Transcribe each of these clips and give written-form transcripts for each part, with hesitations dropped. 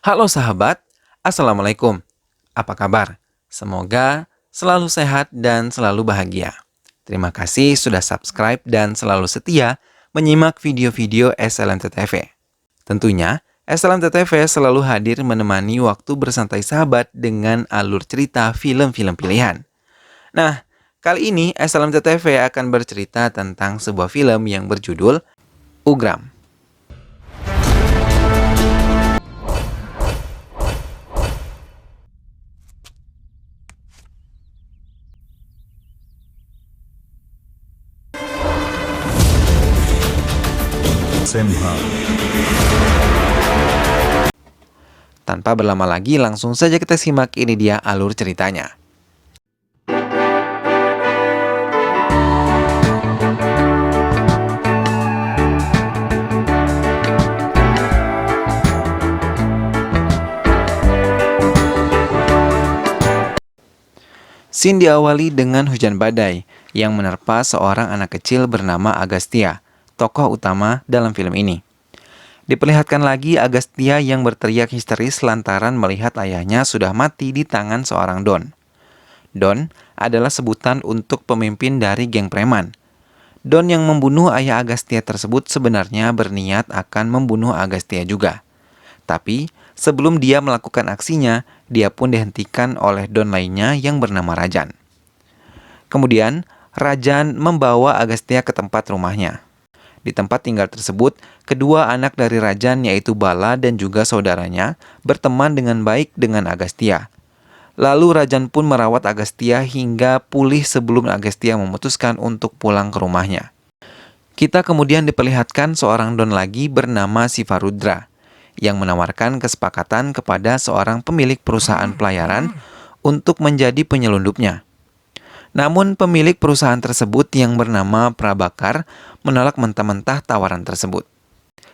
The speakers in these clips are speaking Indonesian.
Halo sahabat, Assalamualaikum. Apa kabar? Semoga selalu sehat dan selalu bahagia. Terima kasih sudah subscribe dan selalu setia menyimak video-video SLMT TV. Tentunya, SLMT TV selalu hadir menemani waktu bersantai sahabat dengan alur cerita film-film pilihan. Nah, kali ini SLMT TV akan bercerita tentang sebuah film yang berjudul Ugram. Semha. Tanpa berlama lagi, langsung saja kita simak, ini dia alur ceritanya. Scene diawali dengan hujan badai yang menerpa seorang anak kecil bernama Agastya, tokoh utama dalam film ini. Diperlihatkan lagi Agastya yang berteriak histeris lantaran melihat ayahnya sudah mati di tangan seorang Don. Don adalah sebutan untuk pemimpin dari geng preman. Don yang membunuh ayah Agastya tersebut sebenarnya berniat akan membunuh Agastya juga. Tapi sebelum dia melakukan aksinya, dia pun dihentikan oleh Don lainnya yang bernama Rajan. Kemudian, Rajan membawa Agastya ke tempat rumahnya. Di tempat tinggal tersebut, kedua anak dari Rajan yaitu Bala dan juga saudaranya berteman dengan baik dengan Agastya. Lalu Rajan pun merawat Agastya hingga pulih sebelum Agastya memutuskan untuk pulang ke rumahnya. Kita kemudian diperlihatkan seorang Don lagi bernama Sivarudra yang menawarkan kesepakatan kepada seorang pemilik perusahaan pelayaran untuk menjadi penyelundupnya. Namun pemilik perusahaan tersebut yang bernama Prabakar menolak mentah-mentah tawaran tersebut.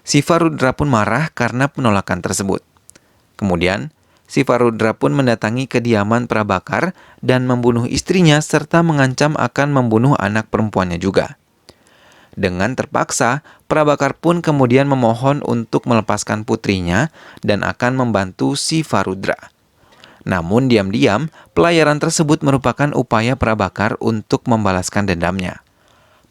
Sivarudra pun marah karena penolakan tersebut. Kemudian, Sivarudra pun mendatangi kediaman Prabakar dan membunuh istrinya serta mengancam akan membunuh anak perempuannya juga. Dengan terpaksa, Prabakar pun kemudian memohon untuk melepaskan putrinya dan akan membantu Sivarudra. Namun diam-diam, pelayaran tersebut merupakan upaya Prabakar untuk membalaskan dendamnya.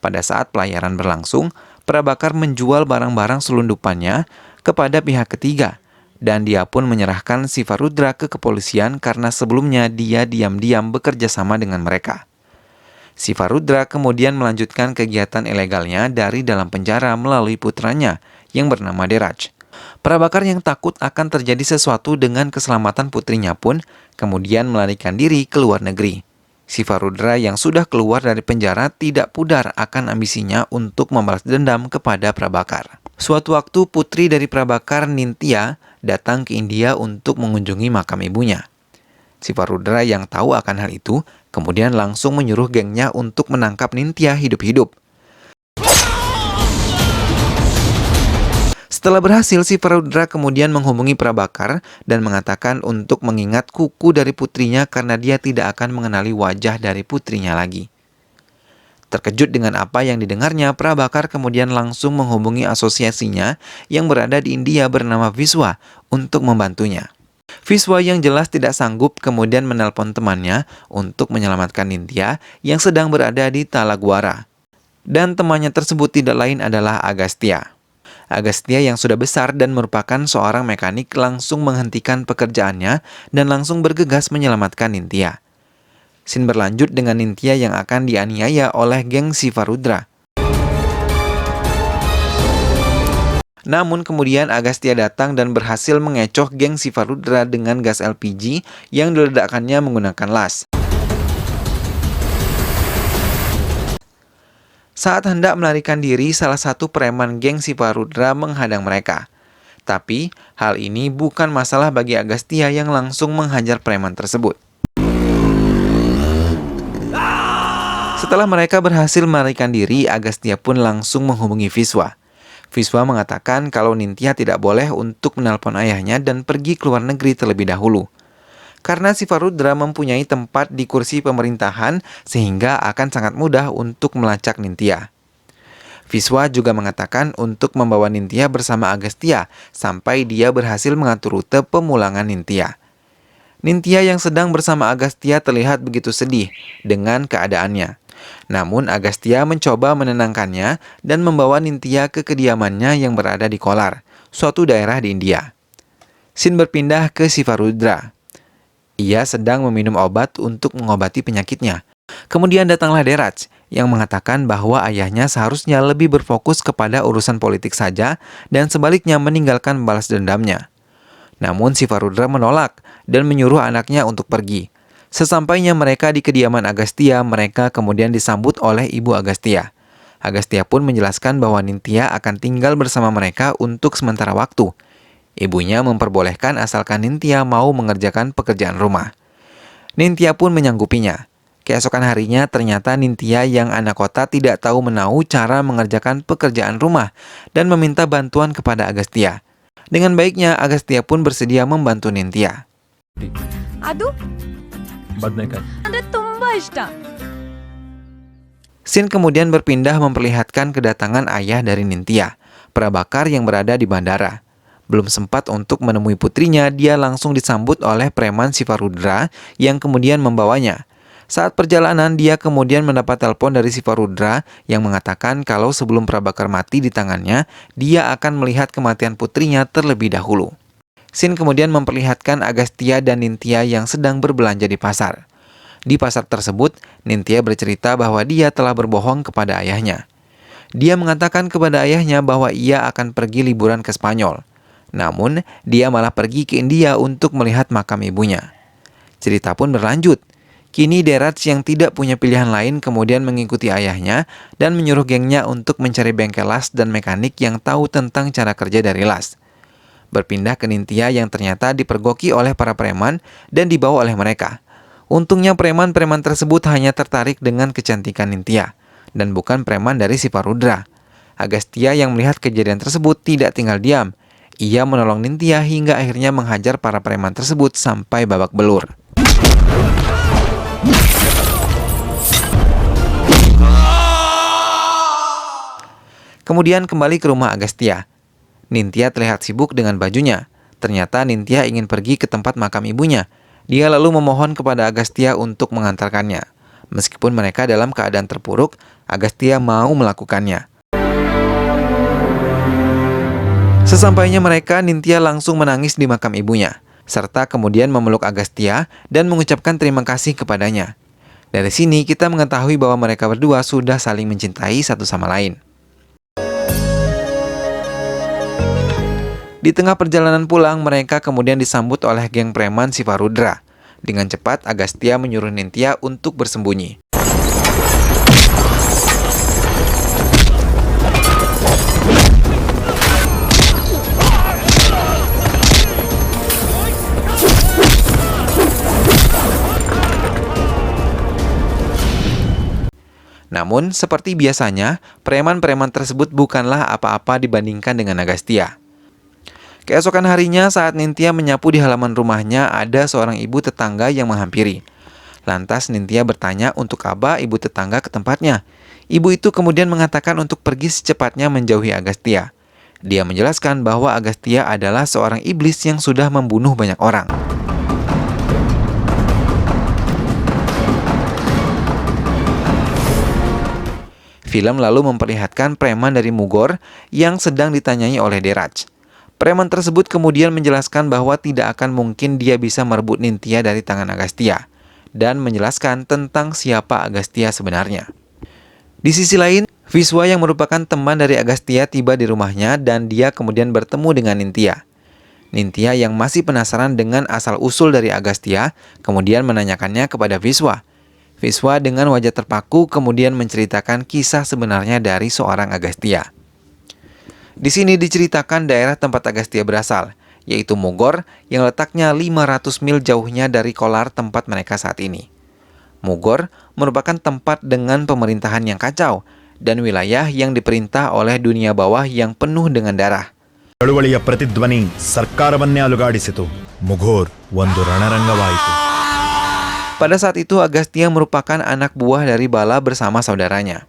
Pada saat pelayaran berlangsung, Prabakar menjual barang-barang selundupannya kepada pihak ketiga, dan dia pun menyerahkan Sivarudra ke kepolisian karena sebelumnya dia diam-diam bekerja sama dengan mereka. Sivarudra kemudian melanjutkan kegiatan ilegalnya dari dalam penjara melalui putranya yang bernama Deraj. Prabakar yang takut akan terjadi sesuatu dengan keselamatan putrinya pun kemudian melarikan diri ke luar negeri. Sivarudra yang sudah keluar dari penjara tidak pudar akan ambisinya untuk membalas dendam kepada Prabakar. Suatu waktu putri dari Prabakar, Nintya, datang ke India untuk mengunjungi makam ibunya. Sivarudra yang tahu akan hal itu, kemudian langsung menyuruh gengnya untuk menangkap Nintya hidup-hidup. Setelah berhasil, Sivarudra kemudian menghubungi Prabakar dan mengatakan untuk mengingat kuku dari putrinya karena dia tidak akan mengenali wajah dari putrinya lagi. Terkejut dengan apa yang didengarnya, Prabakar kemudian langsung menghubungi asosiasinya yang berada di India bernama Viswa untuk membantunya. Viswa yang jelas tidak sanggup kemudian menelpon temannya untuk menyelamatkan Nintya yang sedang berada di Talaguara. Dan temannya tersebut tidak lain adalah Agastya. Agastya yang sudah besar dan merupakan seorang mekanik langsung menghentikan pekerjaannya dan langsung bergegas menyelamatkan Nintya. Scene berlanjut dengan Nintya yang akan dianiaya oleh geng Sivarudra. Namun kemudian Agastya datang dan berhasil mengecoh geng Sivarudra dengan gas LPG yang diledakkannya menggunakan las. Saat hendak melarikan diri, salah satu preman geng Sivarudra menghadang mereka. Tapi hal ini bukan masalah bagi Agastya yang langsung menghajar preman tersebut. Setelah mereka berhasil melarikan diri, Agastya pun langsung menghubungi Viswa. Viswa mengatakan kalau Nintya tidak boleh untuk menelpon ayahnya dan pergi ke luar negeri terlebih dahulu. Karena Sivarudra mempunyai tempat di kursi pemerintahan sehingga akan sangat mudah untuk melacak Nintya. Viswa juga mengatakan untuk membawa Nindya bersama Agastya sampai dia berhasil mengatur rute pemulangan Nindya. Nindya yang sedang bersama Agastya terlihat begitu sedih dengan keadaannya. Namun Agastya mencoba menenangkannya dan membawa Nindya ke kediamannya yang berada di Kolar, suatu daerah di India. Scene berpindah ke Sivarudra. Ia sedang meminum obat untuk mengobati penyakitnya. Kemudian datanglah Deraj yang mengatakan bahwa ayahnya seharusnya lebih berfokus kepada urusan politik saja dan sebaliknya meninggalkan balas dendamnya. Namun Sivarudra menolak dan menyuruh anaknya untuk pergi. Sesampainya mereka di kediaman Agastya, mereka kemudian disambut oleh ibu Agastya. Agastya pun menjelaskan bahwa Nindya akan tinggal bersama mereka untuk sementara waktu. Ibunya memperbolehkan asalkan Nindya mau mengerjakan pekerjaan rumah. Nindya pun menyanggupinya. Keesokan harinya ternyata Nindya yang anak kota tidak tahu menahu cara mengerjakan pekerjaan rumah dan meminta bantuan kepada Agastya. Dengan baiknya Agastya pun bersedia membantu Nindya. Adu, Anda ತುಂಬಾ ಇಷ್ಟ. Scene kemudian berpindah memperlihatkan kedatangan ayah dari Nindya, Prabakar yang berada di bandara. Belum sempat untuk menemui putrinya, dia langsung disambut oleh preman Sivarudra yang kemudian membawanya. Saat perjalanan, dia kemudian mendapat telepon dari Sivarudra yang mengatakan kalau sebelum Prabakar mati di tangannya, dia akan melihat kematian putrinya terlebih dahulu. Scene kemudian memperlihatkan Agastya dan Nindya yang sedang berbelanja di pasar. Di pasar tersebut, Nindya bercerita bahwa dia telah berbohong kepada ayahnya. Dia mengatakan kepada ayahnya bahwa ia akan pergi liburan ke Spanyol. Namun, dia malah pergi ke India untuk melihat makam ibunya. Cerita pun berlanjut. Kini Deraj yang tidak punya pilihan lain kemudian mengikuti ayahnya dan menyuruh gengnya untuk mencari bengkel las dan mekanik yang tahu tentang cara kerja dari las. Berpindah ke Nindya yang ternyata dipergoki oleh para preman dan dibawa oleh mereka. Untungnya preman-preman tersebut hanya tertarik dengan kecantikan Nindya dan bukan preman dari Sivarudra. Agastya yang melihat kejadian tersebut tidak tinggal diam. Ia menolong Nindya hingga akhirnya menghajar para preman tersebut sampai babak belur. Kemudian kembali ke rumah Agastya. Nindya terlihat sibuk dengan bajunya. Ternyata Nindya ingin pergi ke tempat makam ibunya. Dia lalu memohon kepada Agastya untuk mengantarkannya. Meskipun mereka dalam keadaan terpuruk, Agastya mau melakukannya. Sesampainya mereka, Nindya langsung menangis di makam ibunya, serta kemudian memeluk Agastya dan mengucapkan terima kasih kepadanya. Dari sini kita mengetahui bahwa mereka berdua sudah saling mencintai satu sama lain. Di tengah perjalanan pulang, mereka kemudian disambut oleh geng preman Sivarudra. Dengan cepat, Agastya menyuruh Nindya untuk bersembunyi. Namun, seperti biasanya, preman-preman tersebut bukanlah apa-apa dibandingkan dengan Agastya. Keesokan harinya saat Nindya menyapu di halaman rumahnya, ada seorang ibu tetangga yang menghampiri. Lantas Nindya bertanya untuk apa ibu tetangga ke tempatnya. Ibu itu kemudian mengatakan untuk pergi secepatnya menjauhi Agastya. Dia menjelaskan bahwa Agastya adalah seorang iblis yang sudah membunuh banyak orang. Film lalu memperlihatkan preman dari Mugor yang sedang ditanyai oleh Deraj. Preman tersebut kemudian menjelaskan bahwa tidak akan mungkin dia bisa merebut Nindya dari tangan Agastya dan menjelaskan tentang siapa Agastya sebenarnya. Di sisi lain, Viswa yang merupakan teman dari Agastya tiba di rumahnya dan dia kemudian bertemu dengan Nindya. Nindya yang masih penasaran dengan asal-usul dari Agastya kemudian menanyakannya kepada Viswa. Viswa dengan wajah terpaku kemudian menceritakan kisah sebenarnya dari seorang Agastya. Di sini diceritakan daerah tempat Agastya berasal, yaitu Mugor yang letaknya 500 mil jauhnya dari Kolar tempat mereka saat ini. Mugor merupakan tempat dengan pemerintahan yang kacau dan wilayah yang diperintah oleh dunia bawah yang penuh dengan darah. ಚಳುವಳಿಯ ಪ್ರತಿಧ್ವನಿ ಸರ್ಕಾರವನ್ನೇ ಅಲುಗಾಡಿಸಿತು. ಮುಘೋರ್ ಒಂದು ರಣರಂಗವಾಯಿತು. Pada saat itu Agastya merupakan anak buah dari Bala bersama saudaranya.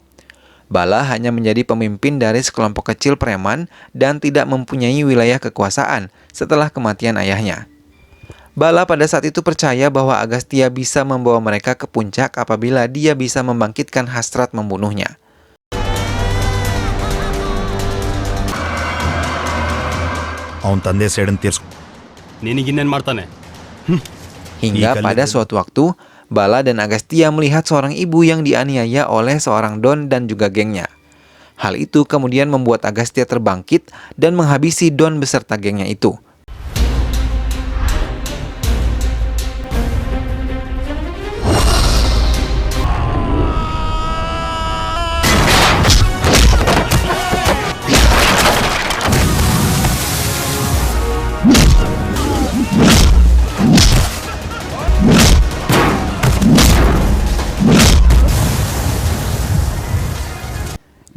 Bala hanya menjadi pemimpin dari sekelompok kecil preman dan tidak mempunyai wilayah kekuasaan setelah kematian ayahnya. Bala pada saat itu percaya bahwa Agastya bisa membawa mereka ke puncak apabila dia bisa membangkitkan hasrat membunuhnya. ಅವನ ತಂದೆ ಸೇಡನ್ನು ತೀರ್ಸ್ಕೊ ನಿನಗಿನ್ನೇನು ಮಾಡ್ತಾನೆ? Hingga pada suatu waktu, Bala dan Agastya melihat seorang ibu yang dianiaya oleh seorang Don dan juga gengnya. Hal itu kemudian membuat Agastya terbangkit dan menghabisi Don beserta gengnya itu.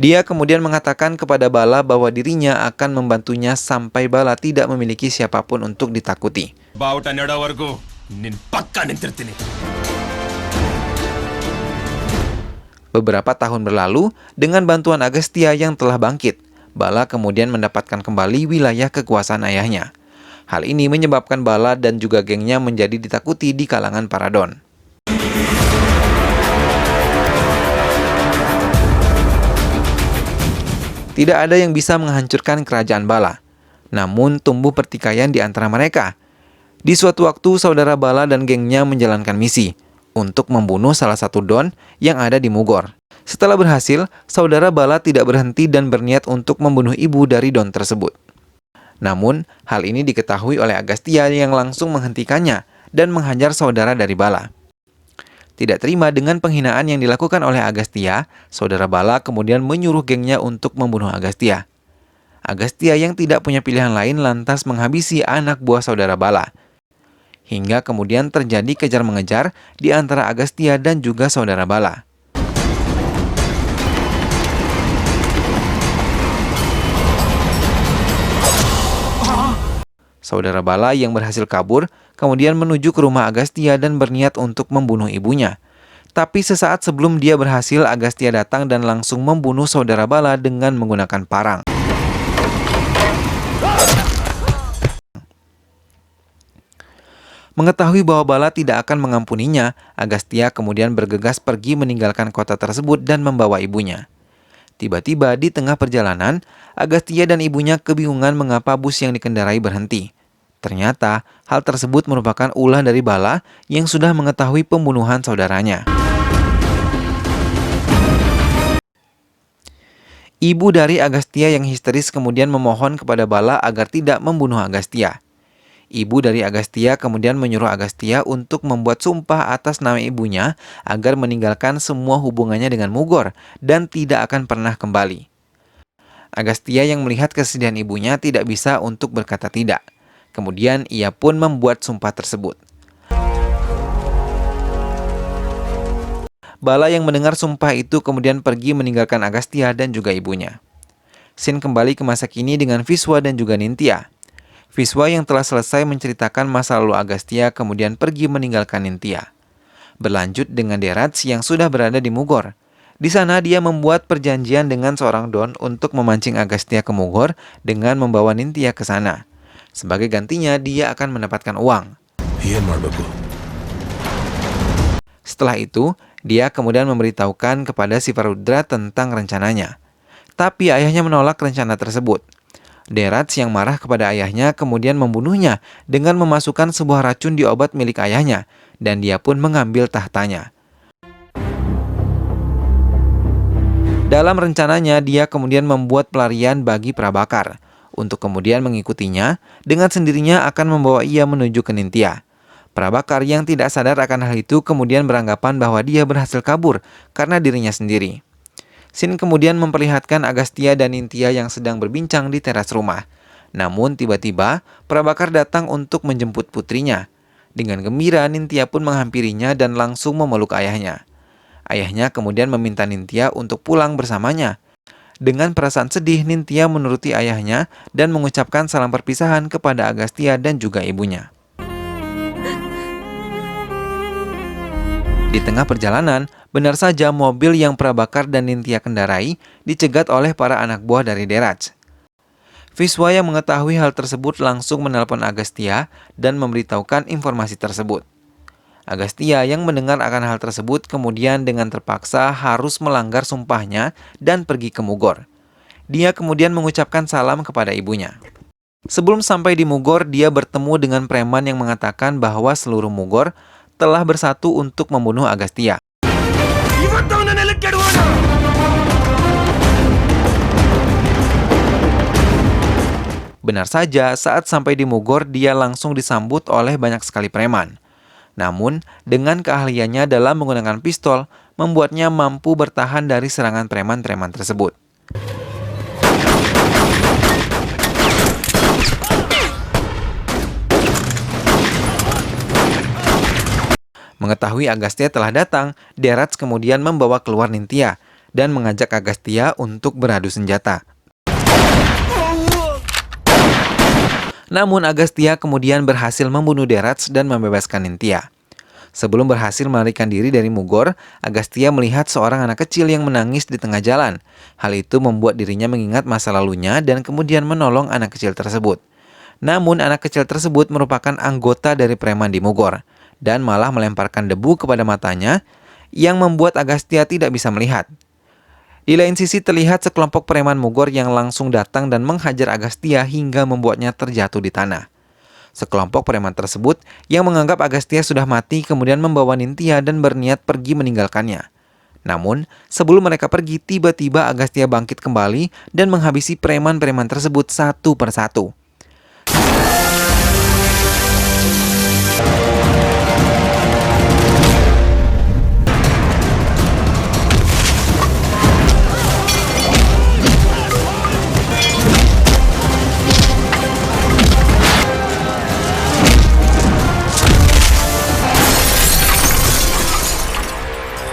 Dia kemudian mengatakan kepada Bala bahwa dirinya akan membantunya sampai Bala tidak memiliki siapapun untuk ditakuti. ಬಾವುಟ ನೆಡೋವರೆಗೂ ನಿನ್ನ ಪಕ್ಕ ನಿಂತಿರ್ತೀನಿ. Beberapa tahun berlalu, dengan bantuan Agastya yang telah bangkit, Bala kemudian mendapatkan kembali wilayah kekuasaan ayahnya. Hal ini menyebabkan Bala dan juga gengnya menjadi ditakuti di kalangan para Don. Tidak ada yang bisa menghancurkan kerajaan Bala. Namun tumbuh pertikaian di antara mereka. Di suatu waktu, saudara Bala dan gengnya menjalankan misi untuk membunuh salah satu Don yang ada di Mugor. Setelah berhasil, saudara Bala tidak berhenti dan berniat untuk membunuh ibu dari Don tersebut. Namun, hal ini diketahui oleh Agastya yang langsung menghentikannya dan menghajar saudara dari Bala. Tidak terima dengan penghinaan yang dilakukan oleh Agastya, saudara Bala kemudian menyuruh gengnya untuk membunuh Agastya. Agastya yang tidak punya pilihan lain lantas menghabisi anak buah saudara Bala. Hingga kemudian terjadi kejar-mengejar di antara Agastya dan juga saudara Bala. Saudara Bala yang berhasil kabur kemudian menuju ke rumah Agastya dan berniat untuk membunuh ibunya. Tapi sesaat sebelum dia berhasil, Agastya datang dan langsung membunuh saudara Bala dengan menggunakan parang. Mengetahui bahwa Bala tidak akan mengampuninya, Agastya kemudian bergegas pergi meninggalkan kota tersebut dan membawa ibunya. Tiba-tiba di tengah perjalanan, Agastya dan ibunya kebingungan mengapa bus yang dikendarai berhenti. Ternyata, hal tersebut merupakan ulah dari Bala yang sudah mengetahui pembunuhan saudaranya. Ibu dari Agastya yang histeris kemudian memohon kepada Bala agar tidak membunuh Agastya. Ibu dari Agastya kemudian menyuruh Agastya untuk membuat sumpah atas nama ibunya agar meninggalkan semua hubungannya dengan Mugor dan tidak akan pernah kembali. Agastya yang melihat kesedihan ibunya tidak bisa untuk berkata tidak. Kemudian ia pun membuat sumpah tersebut. Bala yang mendengar sumpah itu kemudian pergi meninggalkan Agastya dan juga ibunya. Scene kembali ke masa kini dengan Viswa dan juga Nintya. Viswa yang telah selesai menceritakan masa lalu Agastya kemudian pergi meninggalkan Nintya. Berlanjut dengan Derats yang sudah berada di Mugor. Di sana dia membuat perjanjian dengan seorang Don untuk memancing Agastya ke Mugor dengan membawa Nintya ke sana. Sebagai gantinya, dia akan mendapatkan uang. ಏನ್ ಮಾಡ್ಬೇಕು? Setelah itu, dia kemudian memberitahukan kepada Sivarudra tentang rencananya. Tapi ayahnya menolak rencana tersebut. Derats yang marah kepada ayahnya kemudian membunuhnya dengan memasukkan sebuah racun di obat milik ayahnya, dan dia pun mengambil tahtanya. Dalam rencananya, dia kemudian membuat pelarian bagi Prabakar untuk kemudian mengikutinya, dengan sendirinya akan membawa ia menuju ke Nintya. Prabakar yang tidak sadar akan hal itu kemudian beranggapan bahwa dia berhasil kabur karena dirinya sendiri. Scene kemudian memperlihatkan Agastya dan Nintya yang sedang berbincang di teras rumah. Namun tiba-tiba Prabakar datang untuk menjemput putrinya. Dengan gembira, Nintya pun menghampirinya dan langsung memeluk ayahnya. Ayahnya kemudian meminta Nintya untuk pulang bersamanya. Dengan perasaan sedih, Nintya menuruti ayahnya dan mengucapkan salam perpisahan kepada Agastya dan juga ibunya. Di tengah perjalanan, Benar saja mobil yang Prabakar dan Nintya kendarai dicegat oleh para anak buah dari Deraj. Viswa yang mengetahui hal tersebut langsung menelpon Agastya dan memberitahukan informasi tersebut. Agastya yang mendengar akan hal tersebut kemudian dengan terpaksa harus melanggar sumpahnya dan pergi ke Mugor. Dia kemudian mengucapkan salam kepada ibunya. Sebelum sampai di Mugor, dia bertemu dengan preman yang mengatakan bahwa seluruh Mugor telah bersatu untuk membunuh Agastya. Benar saja, saat sampai di Mugor, dia langsung disambut oleh banyak sekali preman. Namun, dengan keahliannya dalam menggunakan pistol, membuatnya mampu bertahan dari serangan preman-preman tersebut. Mengetahui Agastya telah datang, Deraj kemudian membawa keluar Nintya dan mengajak Agastya untuk beradu senjata. Namun Agastya kemudian berhasil membunuh Deraj dan membebaskan Nintya. Sebelum berhasil melarikan diri dari Mugor, Agastya melihat seorang anak kecil yang menangis di tengah jalan. Hal itu membuat dirinya mengingat masa lalunya dan kemudian menolong anak kecil tersebut. Namun anak kecil tersebut merupakan anggota dari preman di Mugor dan malah melemparkan debu kepada matanya yang membuat Agastya tidak bisa melihat. Di lain sisi terlihat sekelompok preman Mugor yang langsung datang dan menghajar Agastya hingga membuatnya terjatuh di tanah. Sekelompok preman tersebut yang menganggap Agastya sudah mati kemudian membawa Nintya dan berniat pergi meninggalkannya. Namun, sebelum mereka pergi, tiba-tiba Agastya bangkit kembali dan menghabisi preman-preman tersebut satu persatu.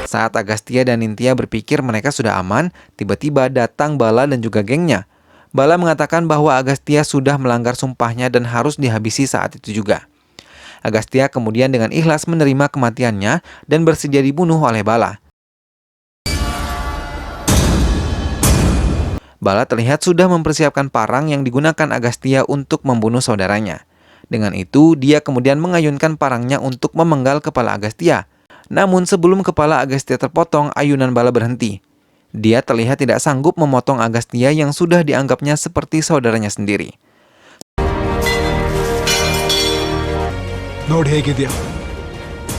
Saat Agastya dan Nintya berpikir mereka sudah aman, tiba-tiba datang Bala dan juga gengnya. Bala mengatakan bahwa Agastya sudah melanggar sumpahnya dan harus dihabisi saat itu juga. Agastya kemudian dengan ikhlas menerima kematiannya dan bersedia dibunuh oleh Bala. Bala terlihat sudah mempersiapkan parang yang digunakan Agastya untuk membunuh saudaranya. Dengan itu, dia kemudian mengayunkan parangnya untuk memenggal kepala Agastya. Namun sebelum kepala Agastya terpotong, ayunan Bala berhenti. Dia terlihat tidak sanggup memotong Agastya yang sudah dianggapnya seperti saudaranya sendiri.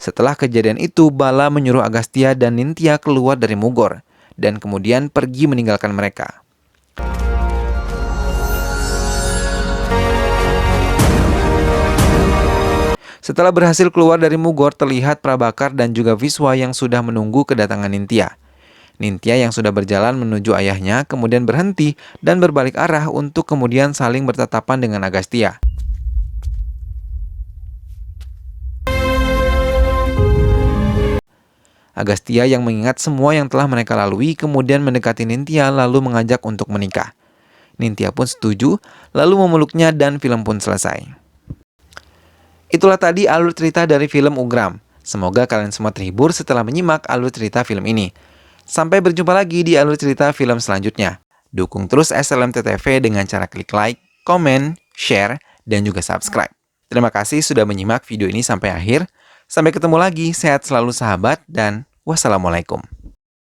Setelah kejadian itu, Bala menyuruh Agastya dan Nintya keluar dari Mugor dan kemudian pergi meninggalkan mereka. Setelah berhasil keluar dari Mugor, terlihat Prabakar dan juga Viswa yang sudah menunggu kedatangan Nintya. Nintya yang sudah berjalan menuju ayahnya kemudian berhenti dan berbalik arah untuk kemudian saling bertatapan dengan Agastya. Agastya yang mengingat semua yang telah mereka lalui kemudian mendekati Nintya lalu mengajak untuk menikah. Nintya pun setuju, lalu memeluknya dan film pun selesai. Itulah tadi alur cerita dari film Ugram. Semoga kalian semua terhibur setelah menyimak alur cerita film ini. Sampai berjumpa lagi di alur cerita film selanjutnya. Dukung terus SLMT TV dengan cara klik like, komen, share, dan juga subscribe. Terima kasih sudah menyimak video ini sampai akhir. Sampai ketemu lagi, sehat selalu sahabat, dan wassalamualaikum.